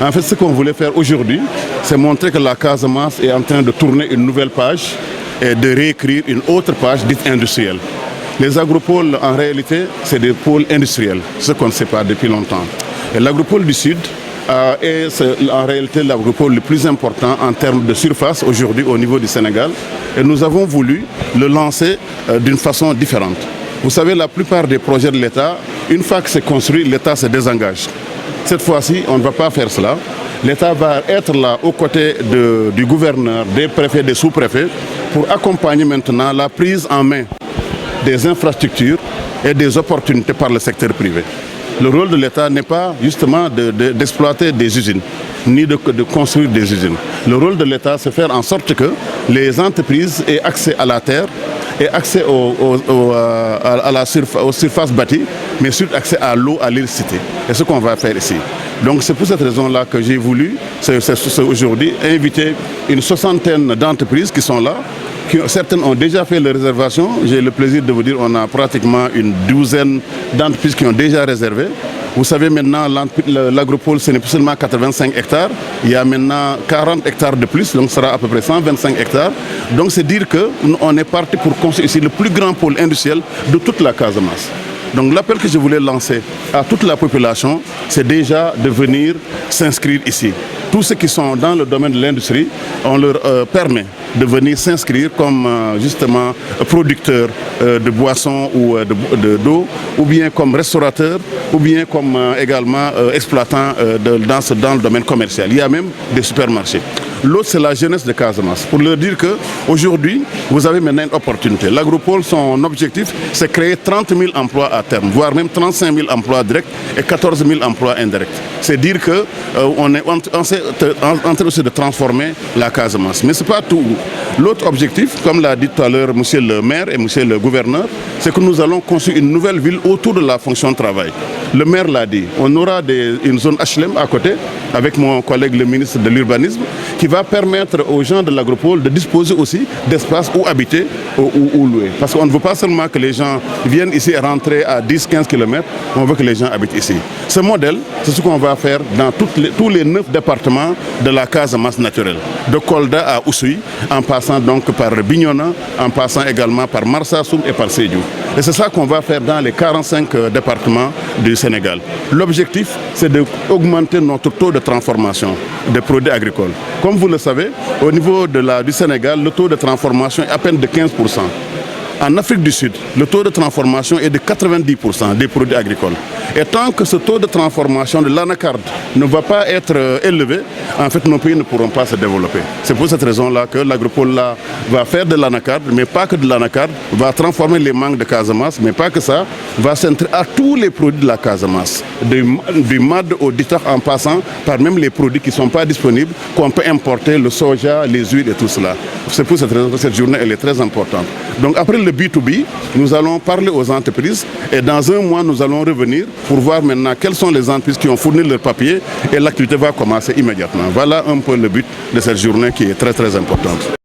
En fait, ce qu'on voulait faire aujourd'hui, c'est montrer que la Casamance est en train de tourner une nouvelle page et de réécrire une autre page dite industrielle. Les agropoles, en réalité, c'est des pôles industriels, ce qu'on ne sait pas depuis longtemps. Et l'agropole du Sud est en réalité l'agropole le plus important en termes de surface aujourd'hui au niveau du Sénégal. Et nous avons voulu le lancer d'une façon différente. Vous savez, la plupart des projets de l'État, une fois que c'est construit, l'État se désengage. Cette fois-ci, on ne va pas faire cela. L'État va être là aux côtés du gouverneur, des préfets, des sous-préfets pour accompagner maintenant la prise en main des infrastructures et des opportunités par le secteur privé. Le rôle de l'État n'est pas justement d'exploiter des usines, ni de construire des usines. Le rôle de l'État, c'est faire en sorte que les entreprises aient accès à la terre, aient accès aux surfaces bâties, mais surtout accès à l'eau, à l'électricité. Et ce qu'on va faire ici. Donc c'est pour cette raison-là que j'ai voulu, aujourd'hui, inviter une soixantaine d'entreprises qui sont là. Certaines ont déjà fait les réservations. J'ai le plaisir de vous dire qu'on a pratiquement une douzaine d'entreprises qui ont déjà réservé. Vous savez maintenant, l'agropole, ce n'est plus seulement 85 hectares. Il y a maintenant 40 hectares de plus, donc ce sera à peu près 125 hectares. Donc c'est dire qu'on est parti pour construire ici le plus grand pôle industriel de toute la Casamance. Donc l'appel que je voulais lancer à toute la population, c'est déjà de venir s'inscrire ici. Tous ceux qui sont dans le domaine de l'industrie, on leur permet de venir s'inscrire comme justement producteurs de boissons ou d'eau, ou bien comme restaurateurs, ou bien comme également exploitants dans le domaine commercial. Il y a même des supermarchés. L'autre, c'est la jeunesse de Casamance. Pour leur dire qu'aujourd'hui, vous avez maintenant une opportunité. L'agropole, son objectif, c'est créer 30 000 emplois à terme, voire même 35 000 emplois directs et 14 000 emplois indirects. C'est dire qu'on est en train aussi de transformer la Casamance. Mais ce n'est pas tout. L'autre objectif, comme l'a dit tout à l'heure M. le maire et M. le gouverneur, c'est que nous allons construire une nouvelle ville autour de la fonction de travail. Le maire l'a dit, on aura une zone HLM à côté, avec mon collègue le ministre de l'Urbanisme, qui va permettre aux gens de l'agropole de disposer aussi d'espaces où habiter ou louer. Parce qu'on ne veut pas seulement que les gens viennent ici et rentrer à 10-15 km, on veut que les gens habitent ici. Ce modèle, c'est ce qu'on va faire dans tous les 9 départements de la Casamance naturelle, de Kolda à Oussouye, en passant donc par Bignona, en passant également par Marsassoum et par Sédhiou. Et c'est ça qu'on va faire dans les 45 départements du Sénégal. L'objectif, c'est d'augmenter notre taux de transformation des produits agricoles. Comme vous le savez, au niveau du Sénégal, le taux de transformation est à peine de 15%. En Afrique du Sud, le taux de transformation est de 90% des produits agricoles. Et tant que ce taux de transformation de l'anacarde ne va pas être élevé, en fait, nos pays ne pourront pas se développer. C'est pour cette raison-là que l'agropole va faire de l'anacarde, mais pas que de l'anacarde, va transformer les mangues de Casamance, mais pas que ça, va s'intéresser à tous les produits de la Casamance, du mad au ditach en passant par même les produits qui ne sont pas disponibles, qu'on peut importer, le soja, les huiles et tout cela. C'est pour cette raison que cette journée elle est très importante. Donc après le B2B, nous allons parler aux entreprises et dans un mois, nous allons revenir pour voir maintenant quelles sont les entreprises qui ont fourni leurs papiers et l'activité va commencer immédiatement. Voilà un peu le but de cette journée qui est très très importante.